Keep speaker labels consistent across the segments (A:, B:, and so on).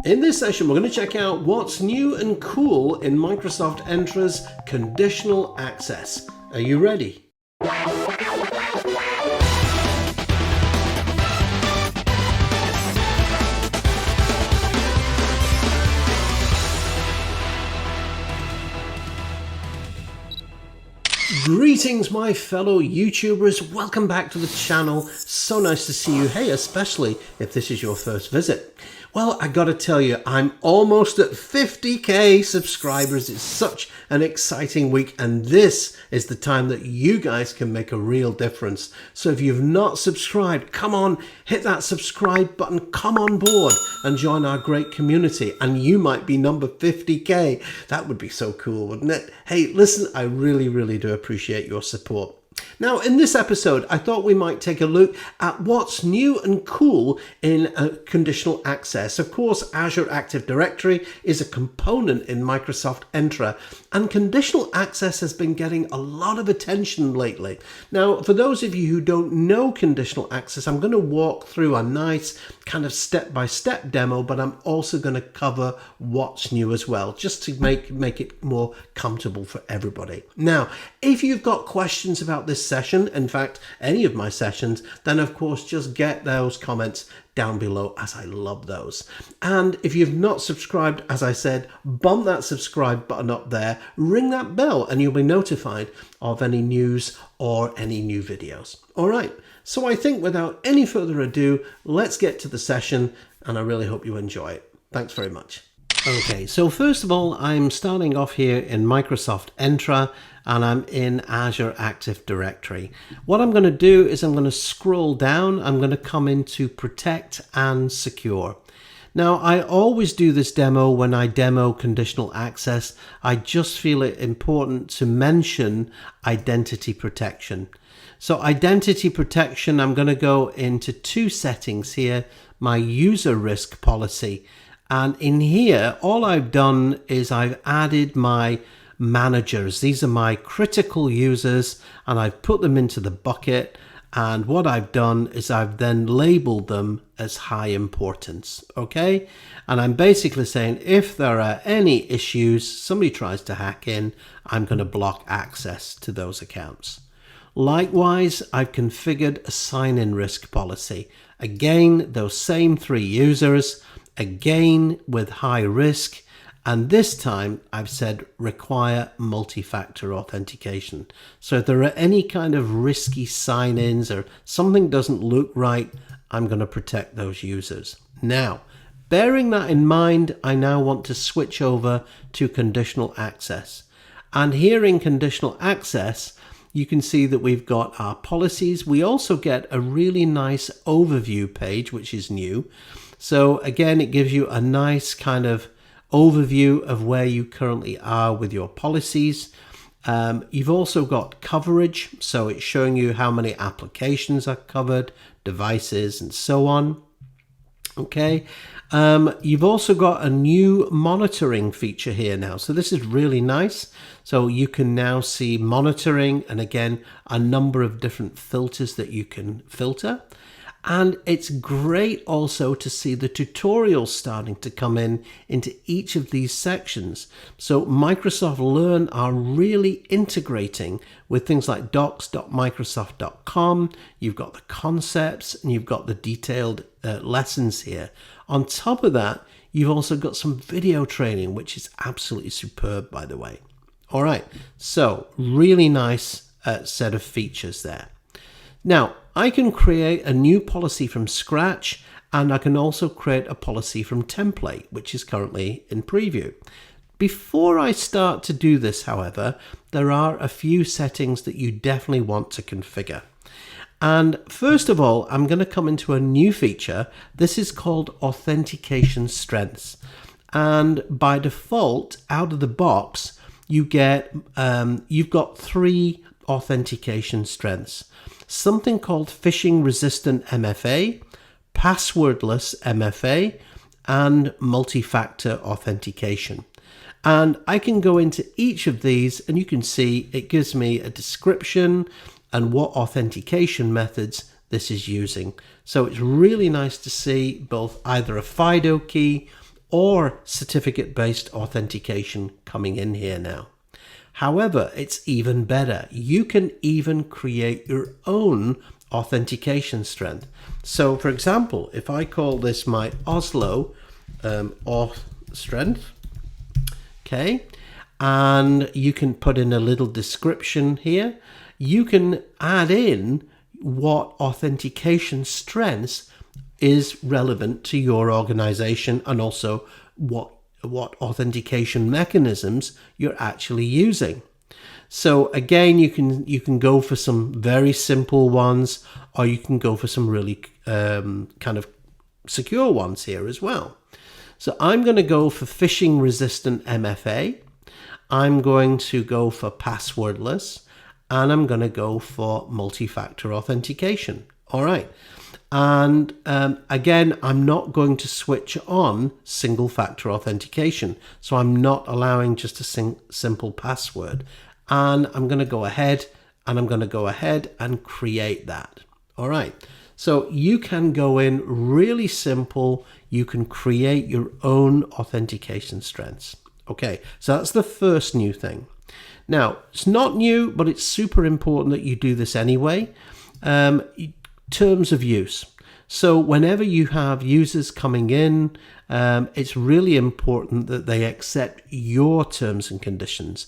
A: In this session, we're going to check out what's new and cool in Microsoft Entra's Conditional Access. Are you ready? Greetings, my fellow YouTubers. Welcome back to the channel. So nice to see you. Hey, especially if this is your first visit. Well, I gotta tell you, I'm almost at 50k subscribers. It's such an exciting week, and this is the time that you guys can make a real difference. So if you've not subscribed, come on, hit that subscribe button, come on board and join our great community, and you might be number 50k. That would be so cool, wouldn't it? Hey, listen, I really do appreciate your support. Now, in this episode, I thought we might take a look at what's new and cool in Conditional Access. Of course, Azure Active Directory is a component in Microsoft Entra, and Conditional Access has been getting a lot of attention lately. Now, for those of you who don't know Conditional Access, I'm going to walk through a nice kind of step-by-step demo, but I'm also going to cover what's new as well, just to make it more comfortable for everybody. Now, if you've got questions about this session, in fact, any of my sessions, then of course just get those comments down below, as I love those. And if you've not subscribed, as I said, bump that subscribe button up there, ring that bell, and you'll be notified of any news or any new videos. All right, so I think without any further ado, let's get to the session, and I really hope you enjoy it. Thanks very much. Okay, so first of all, I'm starting off here in Microsoft Entra, and I'm in Azure Active Directory. What I'm going to do is I'm going to scroll down. I'm going to come into Protect and Secure. Now, I always do this demo when I demo Conditional Access. I just feel it important to mention identity protection. So identity protection, I'm going to go into two settings here, my user risk policy. And in here, all I've done is I've added my managers. These are my critical users, and I've put them into the bucket. And what I've done is I've then labeled them as high importance. Okay. And I'm basically saying if there are any issues, somebody tries to hack in, I'm going to block access to those accounts. Likewise, I've configured a sign-in risk policy. Again, those same three users, again with high risk, and this time I've said require multi-factor authentication. So if there are any kind of risky sign-ins or something doesn't look right, I'm going to protect those users. Now, bearing that in mind, I now want to switch over to Conditional Access. And here in Conditional Access, you can see that we've got our policies. We also get a really nice overview page, which is new. So again, it gives you a nice kind of overview of where you currently are with your policies. You've also got coverage, so it's showing you how many applications are covered, devices, and so on. Okay. You've also got a new monitoring feature here now. So this is really nice. So you can now see monitoring, and again, a number of different filters that you can filter. And it's great also to see the tutorials starting to come into each of these sections. So Microsoft Learn are really integrating with things like docs.microsoft.com. You've got the concepts and you've got the detailed lessons here. On top of that, you've also got some video training, which is absolutely superb, by the way. All right, so really nice set of features there. Now, I can create a new policy from scratch, and I can also create a policy from template, which is currently in preview. Before I start to do this, however, there are a few settings that you definitely want to configure. And first of all, I'm going to come into a new feature. This is called Authentication Strengths. And by default, out of the box, you've got three authentication strengths. Something called phishing resistant MFA, passwordless MFA, and multi-factor authentication. And I can go into each of these, and you can see it gives me a description and what authentication methods this is using. So it's really nice to see both either a FIDO key or certificate-based authentication coming in here now. However, it's even better. You can even create your own authentication strength. So for example, if I call this my Oslo auth strength, okay, and you can put in a little description here. You can add in what authentication strengths is relevant to your organization, and also what authentication mechanisms you're actually using. So again, you can go for some very simple ones, or you can go for some really kind of secure ones here as well. So I'm going to go for phishing resistant MFA. I'm going to go for passwordless, and I'm going to go for multi-factor authentication. All right. And again, I'm not going to switch on single factor authentication. So I'm not allowing just a simple password. And I'm going to go ahead and create that. All right. So you can go in really simple. You can create your own authentication strengths. Okay. So that's the first new thing. Now, it's not new, but it's super important that you do this anyway. Terms of use. So whenever you have users coming in, it's really important that they accept your terms and conditions,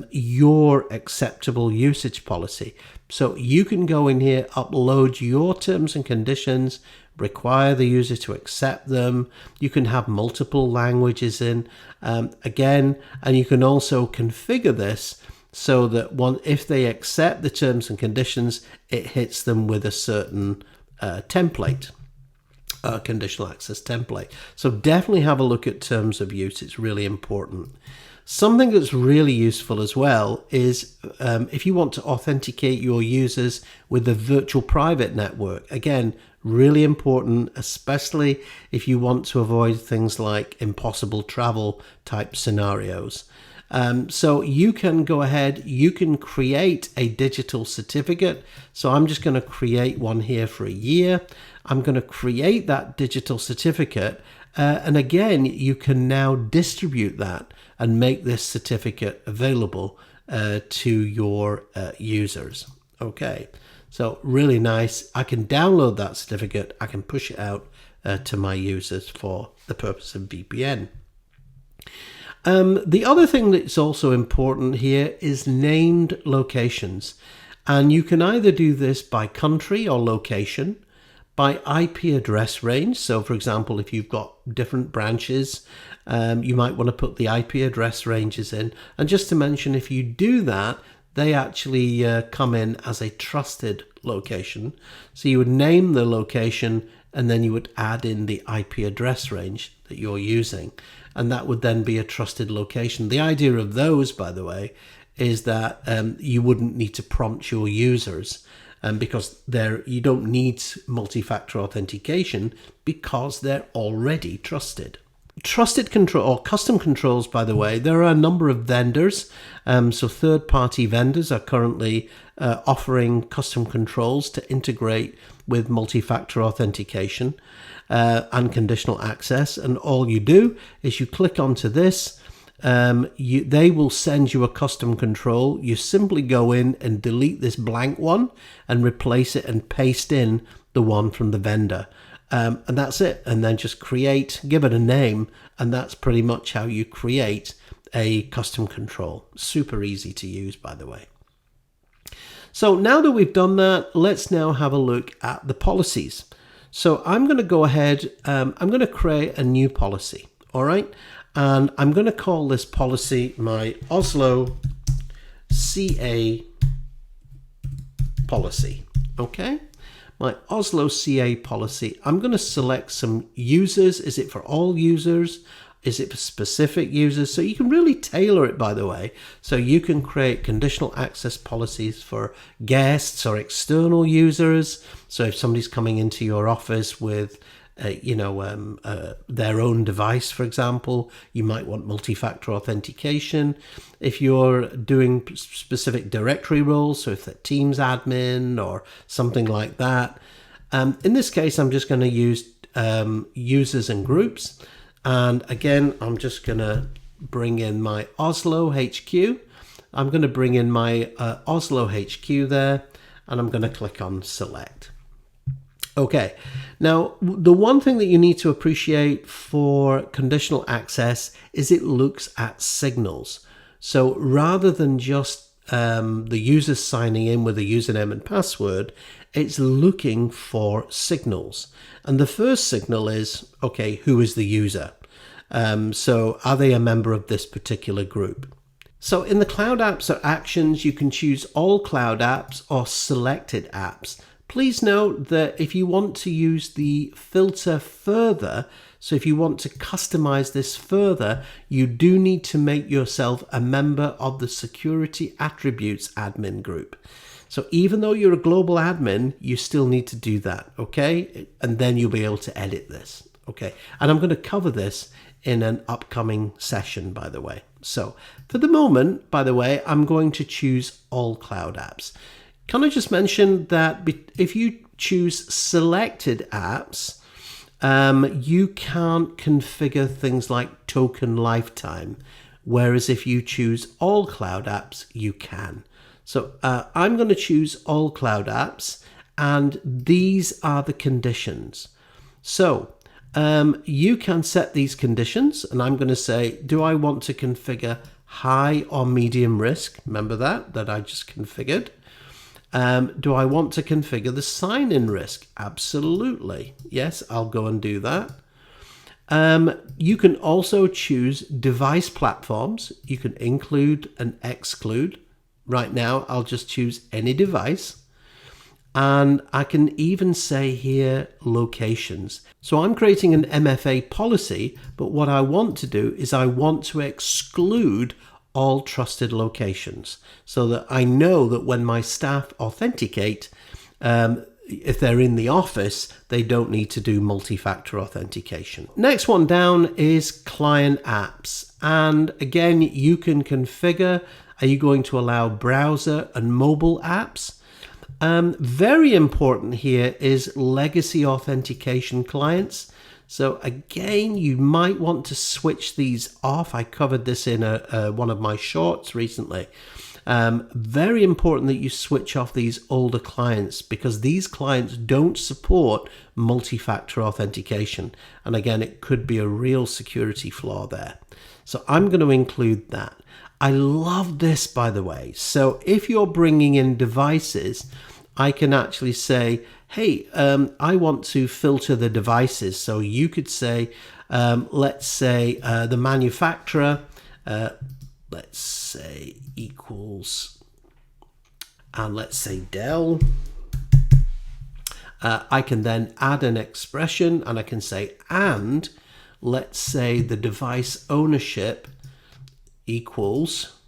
A: your acceptable usage policy. So you can go in here, upload your terms and conditions, require the user to accept them. You can have multiple languages in, again, and you can also configure this so that if they accept the terms and conditions, it hits them with a certain template, conditional access template. So definitely have a look at terms of use. It's really important. Something that's really useful as well is if you want to authenticate your users with the virtual private network. Again, really important, especially if you want to avoid things like impossible travel type scenarios. So you can go ahead, you can create a digital certificate. So I'm just going to create one here for a year. I'm going to create that digital certificate. And again, you can now distribute that and make this certificate available to your users. Okay, so really nice. I can download that certificate. I can push it out to my users for the purpose of VPN. The other thing that's also important here is named locations. And you can either do this by country or location, by IP address range. So for example, if you've got different branches, you might want to put the IP address ranges in. And just to mention, if you do that, they actually come in as a trusted location. So you would name the location and then you would add in the IP address range that you're using. And that would then be a trusted location. The idea of those, by the way, is that you wouldn't need to prompt your users because you don't need multi-factor authentication because they're already trusted. Trusted control or custom controls, by the way, there are a number of vendors. So third-party vendors are currently offering custom controls to integrate with multi-factor authentication and conditional access. And all you do is you click onto this. They will send you a custom control. You simply go in and delete this blank one and replace it and paste in the one from the vendor. And that's it. And then just give it a name. And that's pretty much how you create a custom control. Super easy to use, by the way. So now that we've done that, let's now have a look at the policies. So I'm going to go ahead, I'm going to create a new policy. All right. And I'm going to call this policy my Oslo CA policy. Okay. My Oslo CA policy. I'm going to select some users. Is it for all users? Is it for specific users? So you can really tailor it, by the way. So you can create conditional access policies for guests or external users. So if somebody's coming into your office with their own device, for example, you might want multi-factor authentication. If you're doing specific directory roles, so if they're Teams admin or something like that. In this case, I'm just going to use users and groups. And again, I'm just going to bring in my Oslo HQ. I'm going to bring in my Oslo HQ there, and I'm going to click on select. Okay, now the one thing that you need to appreciate for conditional access is it looks at signals. So rather than just the user signing in with a username and password, it's looking for signals. And the first signal is, okay, who is the user? So are they a member of this particular group? So in the cloud apps or actions, you can choose all cloud apps or selected apps. Please note that if you want to use the filter further, so if you want to customize this further, you do need to make yourself a member of the security attributes admin group. So even though you're a global admin, you still need to do that, okay? And then you'll be able to edit this, okay? And I'm going to cover this in an upcoming session, by the way. So for the moment, by the way, I'm going to choose all cloud apps. Can I just mention that if you choose selected apps, you can't configure things like token lifetime, whereas if you choose all cloud apps, you can. So I'm going to choose all cloud apps, and these are the conditions. So you can set these conditions, and I'm going to say, do I want to configure high or medium risk? Remember that I just configured. Do I want to configure the sign-in risk? Absolutely. Yes, I'll go and do that. You can also choose device platforms. You can include and exclude. Right now, I'll just choose any device. And I can even say here locations. So I'm creating an MFA policy, but what I want to do is I want to exclude all trusted locations so that I know that when my staff authenticate, if they're in the office, they don't need to do multi-factor authentication. Next one down is client apps. And again, you can configure, are you going to allow browser and mobile apps? Very important here is legacy authentication clients. So again, you might want to switch these off. I covered this in one of my shorts recently. Very important that you switch off these older clients because these clients don't support multi-factor authentication. And again, it could be a real security flaw there. So I'm going to include that. I love this, by the way. So if you're bringing in devices, I can actually say, hey, I want to filter the devices. So you could say, let's say the manufacturer, let's say equals, and let's say Dell. I can then add an expression and I can say, and let's say the device ownership equals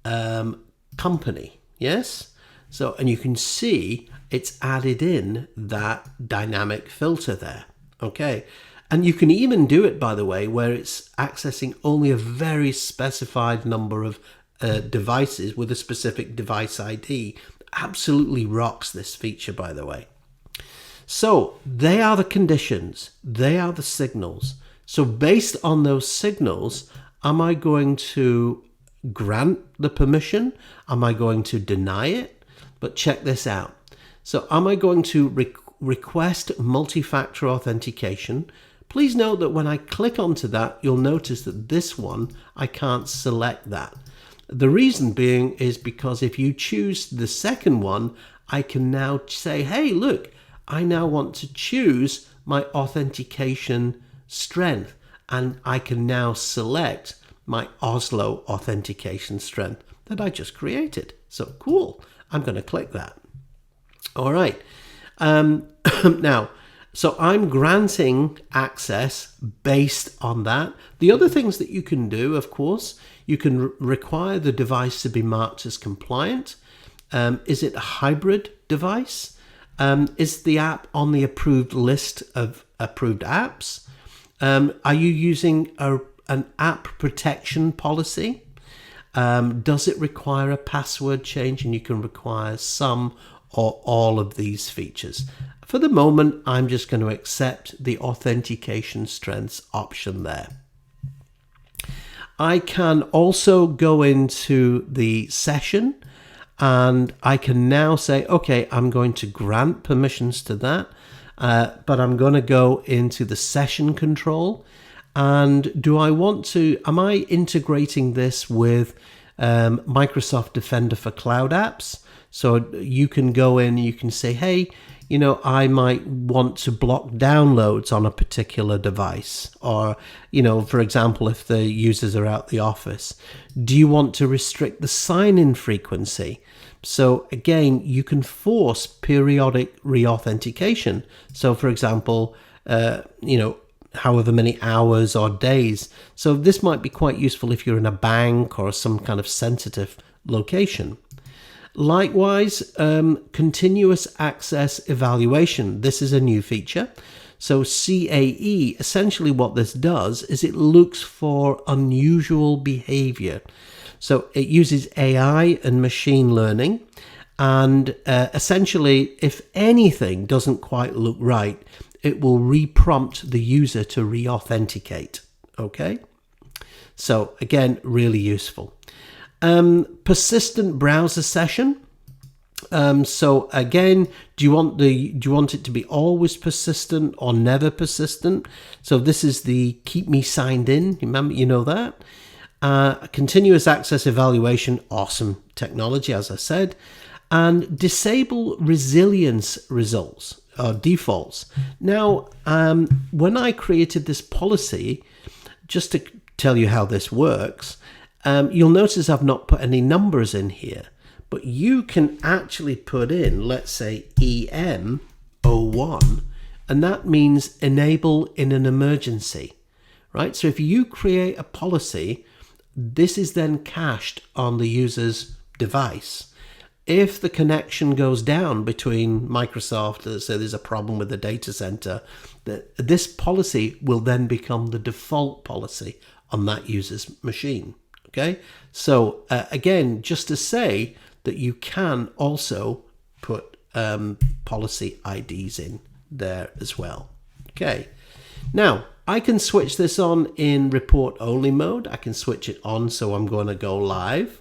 A: company. Yes. So, and you can see it's added in that dynamic filter there. Okay. And you can even do it, by the way, where it's accessing only a very specified number of devices with a specific device ID. Absolutely rocks this feature, by the way. So they are the conditions. They are the signals. So based on those signals, am I going to grant the permission? Am I going to deny it? But check this out. So am I going to request multi-factor authentication? Please note that when I click onto that, you'll notice that this one, I can't select that. The reason being is because if you choose the second one, I can now say, hey, look, I now want to choose my authentication strength, and I can now select my Oslo authentication strength that I just created. So cool. I'm going to click that. All right. Now, so I'm granting access based on that. The other things that you can do, of course, you can require the device to be marked as compliant. Is it a hybrid device? Is the app on the approved list of approved apps? Are you using an app protection policy? Does it require a password change? And you can require some or all of these features. For the moment, I'm just going to accept the Authentication Strengths option there. I can also go into the session and I can now say, okay, I'm going to grant permissions to that, but I'm going to go into the session control. And do I want to, am I integrating this with Microsoft Defender for Cloud Apps? So you can go in, you can say, hey, you know, I might want to block downloads on a particular device. Or, you know, for example, if the users are out the office, do you want to restrict the sign-in frequency? So again, you can force periodic re-authentication. So for example, you know, however many hours or days. So this might be quite useful if you're in a bank or some kind of sensitive location. Likewise, continuous access evaluation. This is a new feature. So CAE, essentially what this does is it looks for unusual behavior. So it uses AI and machine learning. And essentially, if anything doesn't quite look right, it will re-prompt the user to re-authenticate. Okay? So again, really useful. Persistent browser session. So again, do you want it to be always persistent or never persistent? So this is the keep me signed in. Remember, you know that. Continuous access evaluation, awesome technology, as I said, and disable resilience results or defaults. Now, when I created this policy, just to tell you how this works. You'll notice I've not put any numbers in here, but you can actually put in, let's say, EM01, and that means enable in an emergency, right? So if you create a policy, this is then cached on the user's device. If the connection goes down between Microsoft, let's say there's a problem with the data center, this policy will then become the default policy on that user's machine. Okay, so again, just to say that you can also put policy IDs in there as well. Okay, now I can switch this on in report only mode. I can switch it on, so I'm going to go live.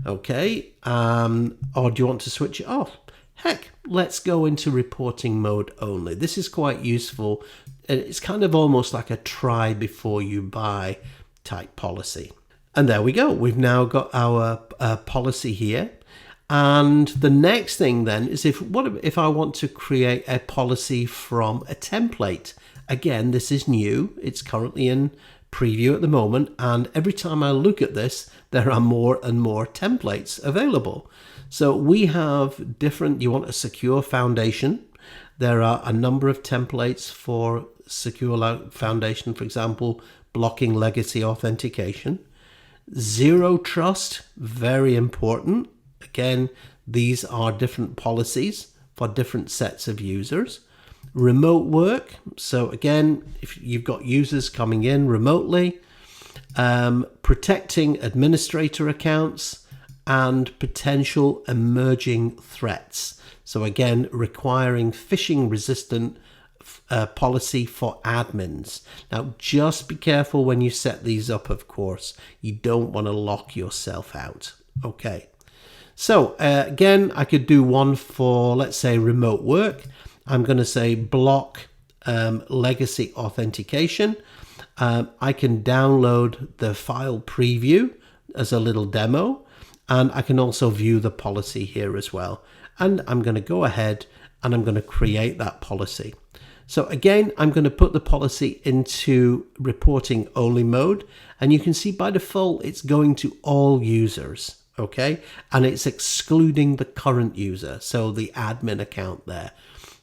A: Okay, or do you want to switch it off? Heck, let's go into reporting mode only. This is quite useful. It's kind of almost like a try before you buy type policy. And there we go. We've now got our policy here. And the next thing then is if I want to create a policy from a template. Again, this is new. It's currently in preview at the moment. And every time I look at this, there are more and more templates available. So we have different, you want a secure foundation. There are a number of templates for secure foundation, for example, blocking legacy authentication. Zero trust, very important. Again, these are different policies for different sets of users. Remote work. So again, if you've got users coming in remotely, protecting administrator accounts and potential emerging threats. So again, requiring phishing resistant policy for admins. Now, just be careful when you set these up, of course. You don't want to lock yourself out. Okay. So again, I could do one for, let's say, remote work. I'm going to say block legacy authentication. I can download the file preview as a little demo, and I can also view the policy here as well. And I'm going to go ahead and I'm going to create that policy. So again, I'm going to put the policy into reporting only mode, and you can see by default it's going to all users, okay? And it's excluding the current user, so the admin account there.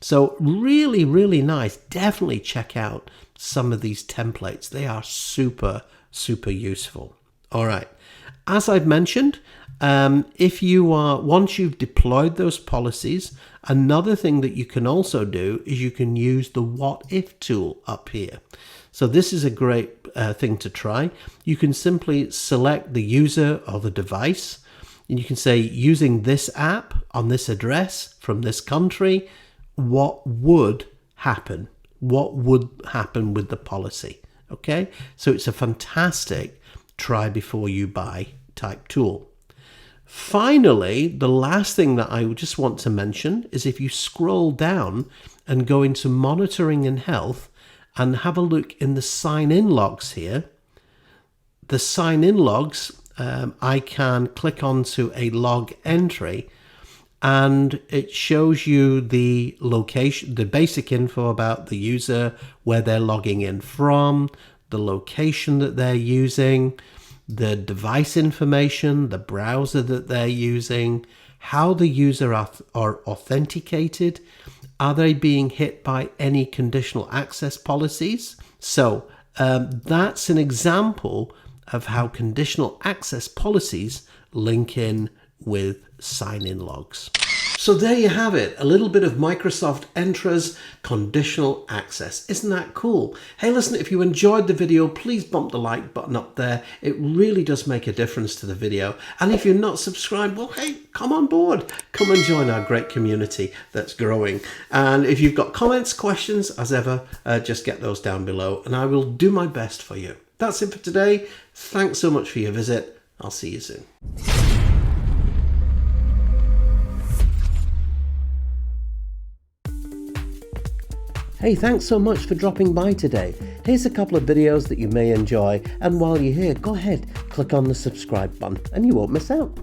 A: So really, really nice. Definitely check out some of these templates. They are super, super useful. All right. As I've mentioned, if you are, once you've deployed those policies, another thing that you can also do is you can use the what if tool up here. So this is a great thing to try. You can simply select the user or the device. and you can say, using this app on this address from this country, what would happen? What would happen with the policy? Okay, so it's a fantastic try before you buy type tool. Finally, the last thing that I just want to mention is if you scroll down and go into monitoring and health and have a look in the sign-in logs here, the sign-in logs, I can click onto a log entry and it shows you the location, the basic info about the user, where they're logging in from, the location that they're using, the device information, the browser that they're using, how the user are authenticated, are they being hit by any conditional access policies? So that's an example of how conditional access policies link in with sign-in logs. So there you have it, a little bit of Microsoft Entra's conditional access. Isn't that cool? Hey, listen, if you enjoyed the video, please bump the like button up there. It really does make a difference to the video. And if you're not subscribed, well, hey, come on board. Come and join our great community that's growing. And if you've got comments, questions, as ever, just get those down below and I will do my best for you. That's it for today. Thanks so much for your visit. I'll see you soon. Hey, thanks so much for dropping by today. Here's a couple of videos that you may enjoy, and while you're here, go ahead, click on the subscribe button and you won't miss out.